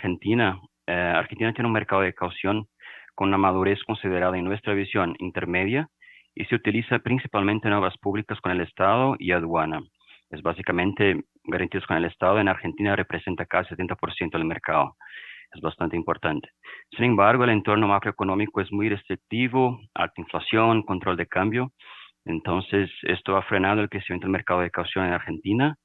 Argentina, Argentina tiene un mercado de caución con una madurez considerada en nuestra visión intermedia y se utiliza principalmente en obras públicas con el Estado y aduana. Es básicamente garantías con el Estado. En Argentina representa casi 70% del mercado. Es bastante importante. Sin embargo, el entorno macroeconómico es muy restrictivo, alta inflación, control de cambio. Entonces, esto ha frenado el crecimiento del mercado de caución en Argentina,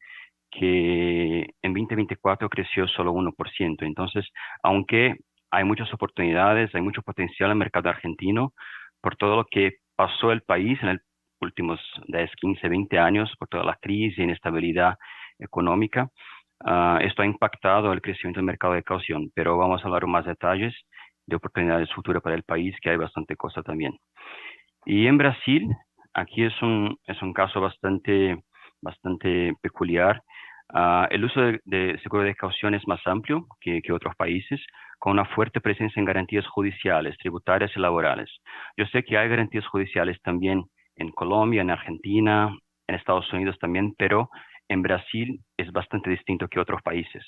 que en 2024 creció solo 1%. Entonces, aunque hay muchas oportunidades, hay mucho potencial en el mercado argentino, por todo lo que pasó el país en los últimos 10, 15, 20 años, por toda la crisis e inestabilidad económica, esto ha impactado el crecimiento del mercado de caución, pero vamos a hablar más detalles de oportunidades futuras para el país, que hay bastante cosa también. Y en Brasil, aquí es un caso bastante peculiar. El uso de seguro de caución es más amplio que otros países, con una fuerte presencia en garantías judiciales, tributarias y laborales. Yo sé que hay garantías judiciales también en Colombia, en Argentina, en Estados Unidos también, pero en Brasil es bastante distinto que otros países.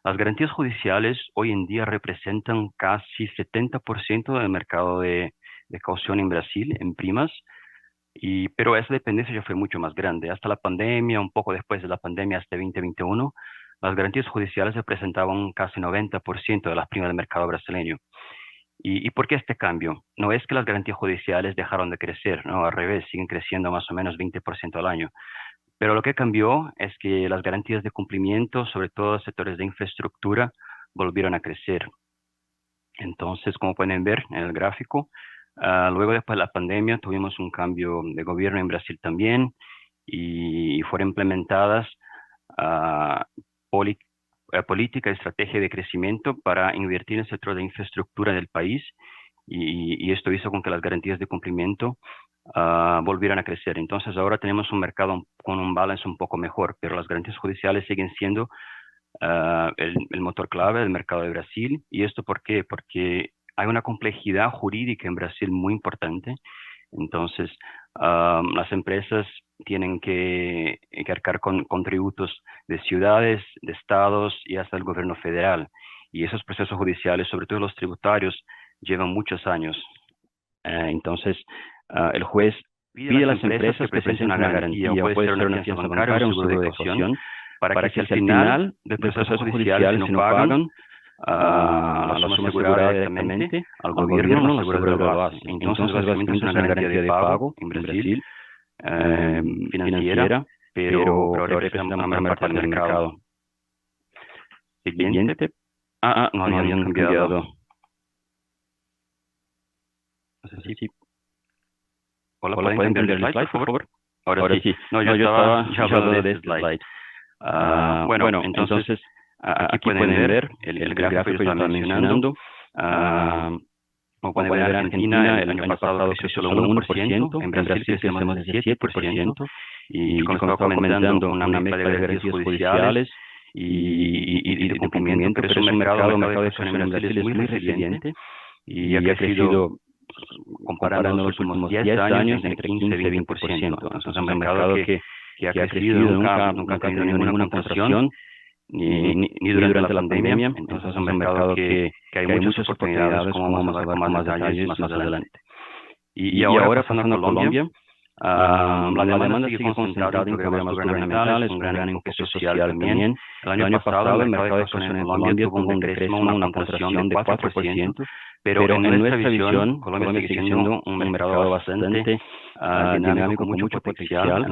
Las garantías judiciales hoy en día representan casi 70% del mercado de caución en Brasil, en primas, pero esa dependencia ya fue mucho más grande. Hasta la pandemia, un poco después de la pandemia, hasta 2021, las garantías judiciales representaban casi 90% de las primas del mercado brasileño. ¿Y por qué este cambio? No es que las garantías judiciales dejaron de crecer, no, al revés, siguen creciendo más o menos 20% al año. Pero lo que cambió es que las garantías de cumplimiento, sobre todo sectores de infraestructura, volvieron a crecer. Entonces, como pueden ver en el gráfico, luego después de la pandemia tuvimos un cambio de gobierno en Brasil también y fueron implementadas ah, poli- política y estrategia de crecimiento para invertir en el sector de infraestructura del país y esto hizo con que las garantías de cumplimiento volvieran a crecer. Entonces ahora tenemos un mercado con un balance un poco mejor, pero las garantías judiciales siguen siendo el motor clave del mercado de Brasil. ¿Y esto por qué? Porque hay una complejidad jurídica en Brasil muy importante. Entonces, las empresas tienen que cargar con tributos de ciudades, de estados y hasta el gobierno federal. Y esos procesos judiciales, sobre todo los tributarios, llevan muchos años. Entonces, el juez pide a las empresas que presenten una garantía, o puede ser una fianza bancaria, un seguro de caución, para que si al final del proceso judicial si no pagan, la suma asegurada directamente al gobierno, la aseguradora lo hace. Entonces, básicamente es una garantía de pago en Brasil, financiera, pero representa una gran parte del mercado. Siguiente. No habían cambiado. No sé si Hola, ¿pueden cambiar el slide, por favor? Ahora sí. No, yo estaba ya hablando de este slide. Bueno, entonces, aquí pueden ver el gráfico que yo estaba mencionando. Como pueden ver, en Argentina el año pasado creció solo 1%, en Brasil creció más de 17%, y como estaba comentando, una mezcla de garantías judiciales y de cumplimiento, pero es un mercado de acción en Brasil es muy resiliente y ha crecido comparando los últimos 10 años entre 15 y 20%. Entonces, es un mercado que ha crecido, nunca ha tenido ninguna contracción, ni durante la pandemia. Entonces, es un mercado que hay muchas oportunidades, como vamos a ver con más detalles más adelante. Y ahora, pasando a Colombia, la demanda sigue concentrada en programas gubernamentales, un gran enfoque social también. El año pasado, el mercado de caución en Colombia tuvo un decréscimo, una contracción de 4%, pero en nuestra visión, Colombia sigue siendo un mercado bastante dinámico, con mucho potencial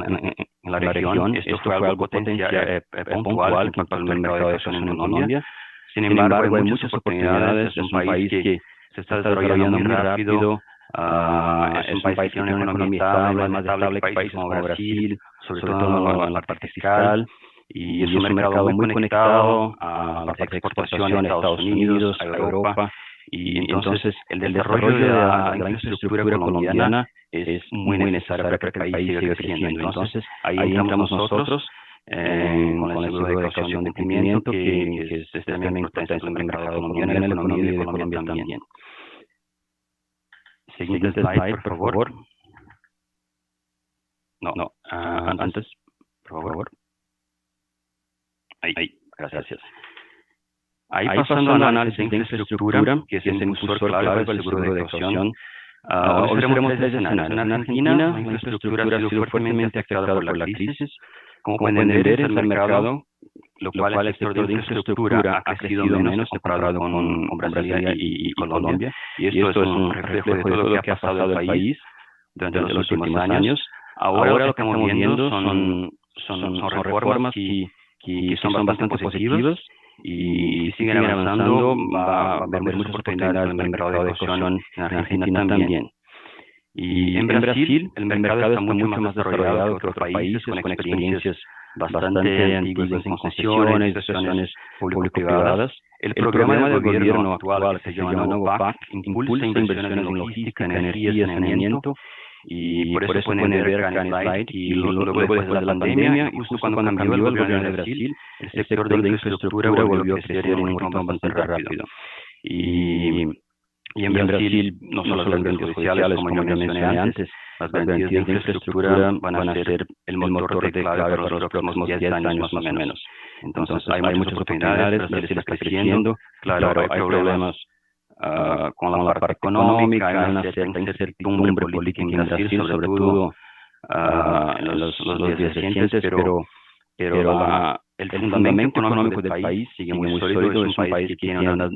en la región. Esto fue algo puntual que impactó el mercado de caución en Colombia. Sin embargo, hay muchas oportunidades. Es un país que se está desarrollando muy rápido. Es un país que tiene una economía estable, más estable que países como Brasil, sobre todo en la parte fiscal, y es un mercado muy conectado a la exportación a Estados Unidos, a Europa, y entonces el desarrollo de la infraestructura colombiana es muy necesario para que el país siga creciendo. Entonces ahí entramos nosotros con el seguro de caución de cumplimiento, que es extremadamente importante en el mercado colombiano y en la economía de Colombia también. Siguiente slide, por favor. No, antes, por favor. Ahí, gracias. Ahí pasando al análisis de infraestructura, que es el impulsor clave para el seguro de caución, observemos tres escenarios. En Argentina, la infraestructura ha sido fuertemente afectada por la crisis. Como pueden ver, es el mercado, lo cual el sector de infraestructura ha crecido menos comparado con Brasil y Colombia. Y esto es un reflejo de todo lo que ha pasado en el país durante los últimos años. Ahora lo que estamos viendo son reformas que son bastante positivas y si siguen avanzando va a haber muchas oportunidades en el mercado de caución en Argentina también. Y en Brasil el mercado está mucho más desarrollado que otros países, con experiencias bastante antiguas en concesiones, inversiones público-privadas. El programa del gobierno actual, que se llama Nuevo PAC, impulsa inversiones en logística, energía, saneamiento, y por eso pueden ver acá en el slide, y luego después de la pandemia, y justo cuando cambió el gobierno de Brasil, el sector de infraestructura volvió a crecer en un ritmo bastante rápido. Y en Brasil, no solo las garantías judiciales, como yo mencioné antes, las garantías de infraestructura van a ser el motor de clave para los próximos 10 años más o menos. Entonces hay muchas oportunidades, Brasil está creciendo, claro, hay problemas con la parte económica, hay una cierta incertidumbre política en Brasil, sobre todo en los días recientes, pero el fundamento económico del país sigue muy sólido. Es un país que tiene una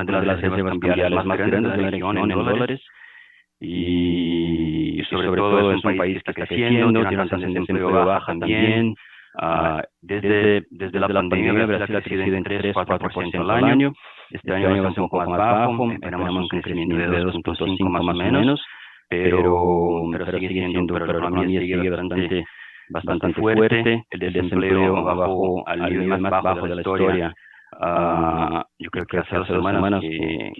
de las reservas cambiariales más grandes de la región en dólares, y sobre todo es un país que está creciendo, tiene una tasa de desempleo baja también. Desde la pandemia Brasil ha crecido en 3-4% al año. Este año va a ser un poco más bajo, esperamos un crecimiento de 2.5 más o menos, pero la economía sigue bastante fuerte. El desempleo va bajo al nivel más bajo de la historia. Yo creo que hace 2 semanas que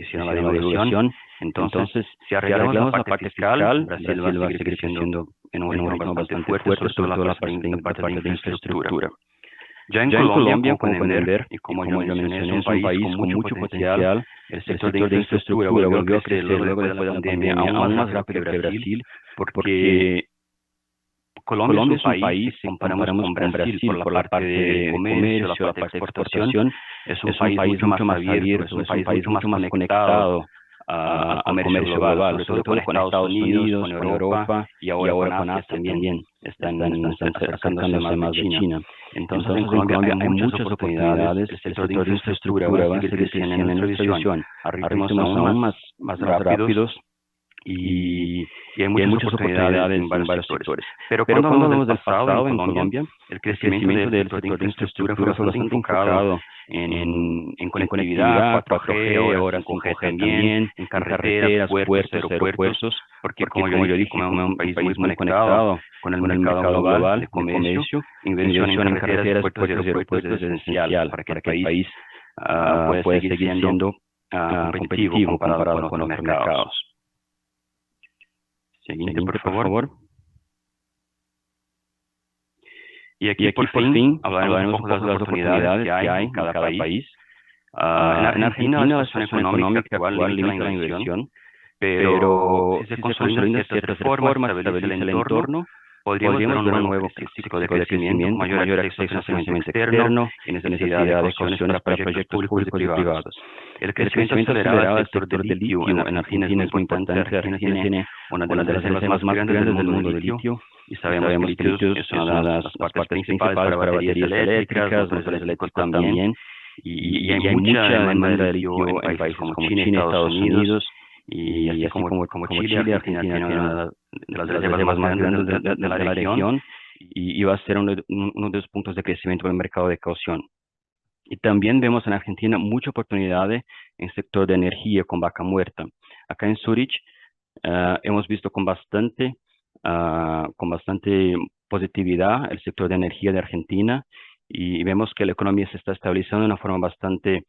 hicieron la divulgación. Entonces, si arreglamos la parte fiscal, Brasil va a seguir creciendo en un ritmo bastante fuerte, sobre todo la parte de infraestructura. Ya en Colombia, como pueden ver, y como yo mencioné, es un país con mucho potencial. El sector de infraestructura volvió a crecer luego de la pandemia aún más rápido que Brasil, porque Colombia es un país, si comparamos con Brasil por la parte de comercio, la parte de exportación, es un país mucho más abierto, es un país mucho más conectado al comercio global, sobre todo con Estados Unidos, con Europa y ahora con Asia también. Están acercándose más de China. Entonces en Colombia hay muchas oportunidades. El sector de infraestructura va a seguir creciendo en nuestra visión a ritmos aún más rápidos. Y hay muchas oportunidades en varios sectores. Pero cuando hablamos del pasado en Colombia, el crecimiento del sector de infraestructura fue bastante enfocado en conectividad, 4G, ahora 5G también, en carreteras, puertos, aeropuertos, porque como yo dije, como es un país muy conectado con el mercado global de comercio, inversión en carreteras, puertos y aeropuertos es esencial para que el país pueda seguir siendo competitivo comparado con otros mercados. Siguiente, por favor. Y aquí por fin hablaremos un poco de las oportunidades que hay en cada país. En Argentina la situación económica actual limita la inversión, pero si se consolidan ciertas reformas, estabiliza el entorno, podríamos ver un nuevo ciclo de crecimiento, mayor acceso a financiamiento externo y necesidad de cauciones para proyectos públicos y privados. El crecimiento acelerado del sector del litio en Argentina es muy importante. Argentina tiene una de las reservas más grandes del mundo de litio, y sabemos que el litio es una de las partes principales para baterías eléctricas, motores eléctricos también, y hay mucha demanda de litio en países como China, Estados Unidos, y así como Chile, Argentina tiene una de las reservas más grandes de la región, y va a ser uno de los puntos de crecimiento del mercado de caución. Y también vemos en Argentina mucha oportunidad en el sector de energía con Vaca Muerta. Acá en Zurich hemos visto con bastante positividad el sector de energía de Argentina, y vemos que la economía se está estabilizando de una forma bastante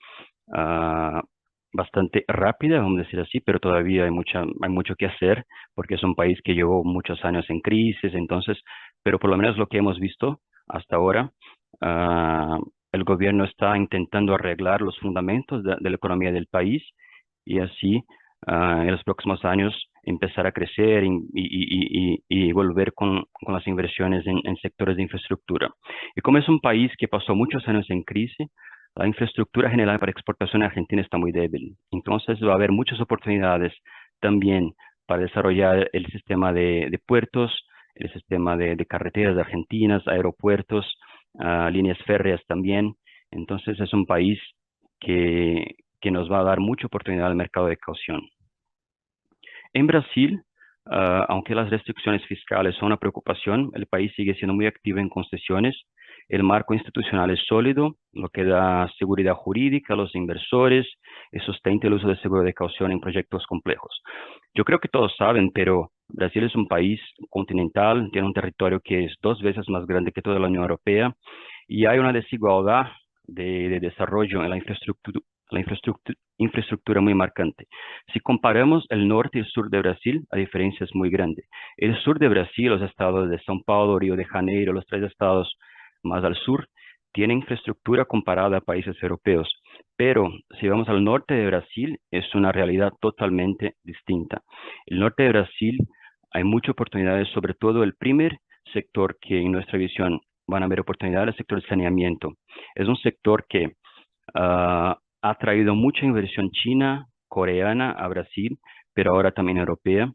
rápida, vamos a decir así, pero todavía hay mucho que hacer, porque es un país que llevó muchos años en crisis. Entonces, pero por lo menos lo que hemos visto hasta ahora, el gobierno está intentando arreglar los fundamentos de la economía del país, y así en los próximos años empezar a crecer y volver con las inversiones en sectores de infraestructura. Y como es un país que pasó muchos años en crisis, la infraestructura general para exportación en Argentina está muy débil. Entonces va a haber muchas oportunidades también para desarrollar el sistema de puertos, el sistema de carreteras de argentinas, aeropuertos, líneas férreas también. Entonces es un país que nos va a dar mucha oportunidad al mercado de caución. En Brasil, aunque las restricciones fiscales son una preocupación, el país sigue siendo muy activo en concesiones. El marco institucional es sólido, lo que da seguridad jurídica a los inversores y sustenta el uso de seguro de caución en proyectos complejos. Yo creo que todos saben, pero Brasil es un país continental, tiene un territorio que es 2 veces más grande que toda la Unión Europea y hay una desigualdad de desarrollo en la infraestructura muy marcante. Si comparamos el norte y el sur de Brasil, la diferencia es muy grande. El sur de Brasil, los estados de São Paulo, Río de Janeiro, los 3 estados más al sur, tienen infraestructura comparada a países europeos. Pero si vamos al norte de Brasil, es una realidad totalmente distinta. El norte de Brasil hay muchas oportunidades, sobre todo el primer sector que en nuestra visión van a haber oportunidades, el sector de saneamiento. Es un sector que ha traído mucha inversión china, coreana a Brasil, pero ahora también europea.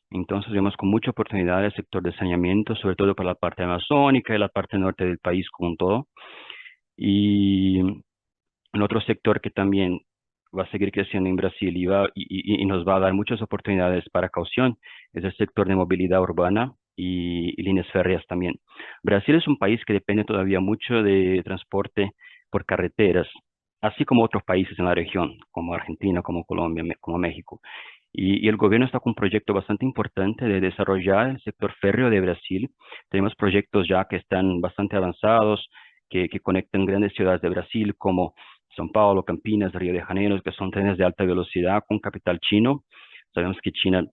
Entonces vemos con mucha oportunidad el sector de saneamiento, sobre todo para la parte amazónica y la parte norte del país como un todo. Y en otro sector que también va a seguir creciendo en Brasil y nos va a dar muchas oportunidades para caución es el sector de movilidad urbana y líneas férreas también. Brasil es un país que depende todavía mucho de transporte por carreteras, así como otros países en la región, como Argentina, como Colombia, como México. Y el gobierno está con un proyecto bastante importante de desarrollar el sector férreo de Brasil. Tenemos proyectos ya que están bastante avanzados, que conectan grandes ciudades de Brasil como São Paulo, Campinas, Río de Janeiro, que son trenes de alta velocidad con capital chino. Sabemos que China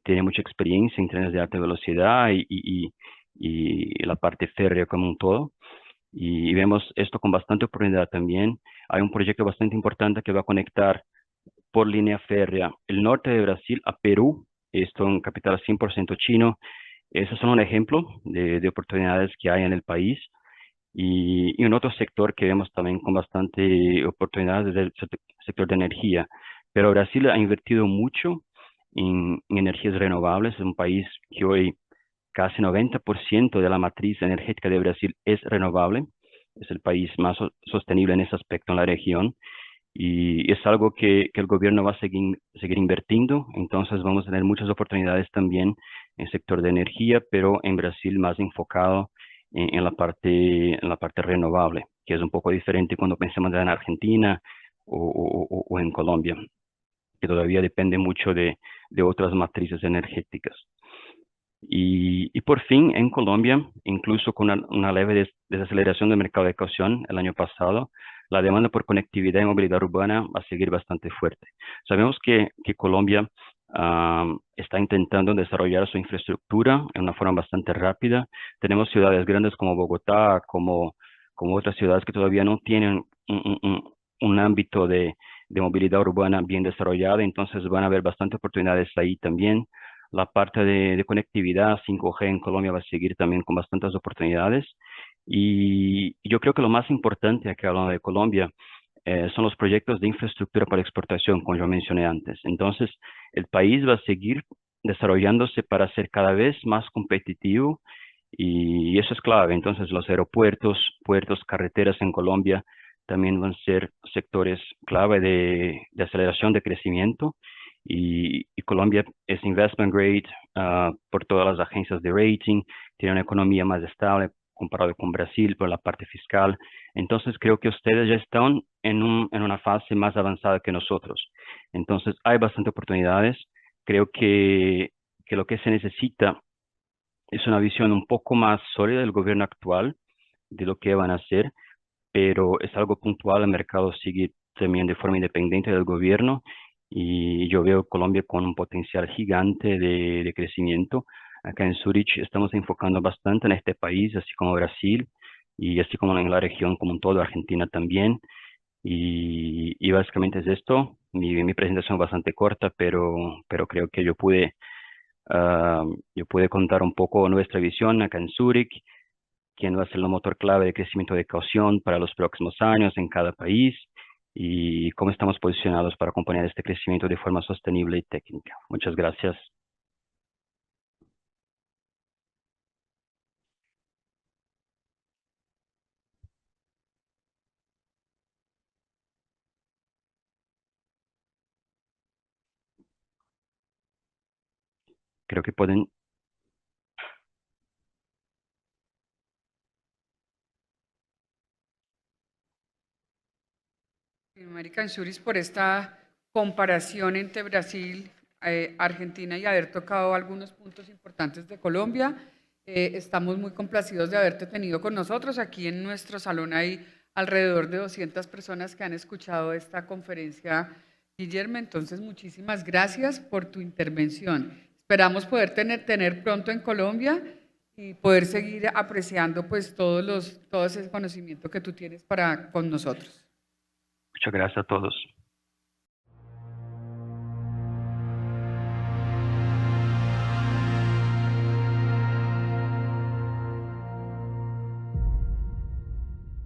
tiene mucha experiencia en trenes de alta velocidad y la parte férrea como un todo. Y vemos esto con bastante oportunidad también. Hay un proyecto bastante importante que va a conectar por línea férrea el norte de Brasil a Perú, esto en capital 100% chino. Esos son un ejemplo de oportunidades que hay en el país. Y un otro sector que vemos también con bastante oportunidades es el sector de energía. Pero Brasil ha invertido mucho en energías renovables. Es un país que hoy casi 90% de la matriz energética de Brasil es renovable. Es el país más sostenible en ese aspecto en la región. Y es algo que el gobierno va a seguir invirtiendo. Entonces vamos a tener muchas oportunidades también en el sector de energía, pero en Brasil más enfocado en la parte renovable, que es un poco diferente cuando pensamos en Argentina o en Colombia, que todavía depende mucho de otras matrices energéticas. Y por fin, en Colombia, incluso con una leve desaceleración del mercado de caución el año pasado, la demanda por conectividad y movilidad urbana va a seguir bastante fuerte. Sabemos que Colombia está intentando desarrollar su infraestructura en una forma bastante rápida. Tenemos ciudades grandes como Bogotá, como otras ciudades que todavía no tienen un ámbito de movilidad urbana bien desarrollada, entonces van a haber bastantes oportunidades ahí también. La parte de conectividad 5G en Colombia va a seguir también con bastantes oportunidades. Y yo creo que lo más importante aquí hablando de Colombia son los proyectos de infraestructura para exportación, como yo mencioné antes. Entonces, el país va a seguir desarrollándose para ser cada vez más competitivo y eso es clave. Entonces, los aeropuertos, puertos, carreteras en Colombia también van a ser sectores clave de aceleración de crecimiento y Colombia es investment grade por todas las agencias de rating, tiene una economía más estable comparado con Brasil por la parte fiscal. Entonces creo que ustedes ya están en una fase más avanzada que nosotros. Entonces hay bastante oportunidades. Creo que lo que se necesita es una visión un poco más sólida del gobierno actual de lo que van a hacer, pero es algo puntual. El mercado sigue también de forma independiente del gobierno y yo veo Colombia con un potencial gigante de crecimiento. Acá en Zurich estamos enfocando bastante en este país, así como Brasil y así como en la región como un todo, Argentina también. Y básicamente es esto. Mi presentación es bastante corta, pero creo que yo pude contar un poco nuestra visión acá en Zurich quién va a ser el motor clave de crecimiento de caución para los próximos años en cada país y cómo estamos posicionados para acompañar este crecimiento de forma sostenible y técnica. Muchas gracias. Creo que pueden. American Insurance por esta comparación entre Brasil, Argentina y haber tocado algunos puntos importantes de Colombia. Estamos muy complacidos de haberte tenido con nosotros. Aquí en nuestro salón hay alrededor de 200 personas que han escuchado esta conferencia, Guillermo. Entonces, muchísimas gracias por tu intervención. Esperamos poder tener pronto en Colombia y poder seguir apreciando pues todo ese conocimiento que tú tienes con nosotros. Muchas gracias a todos.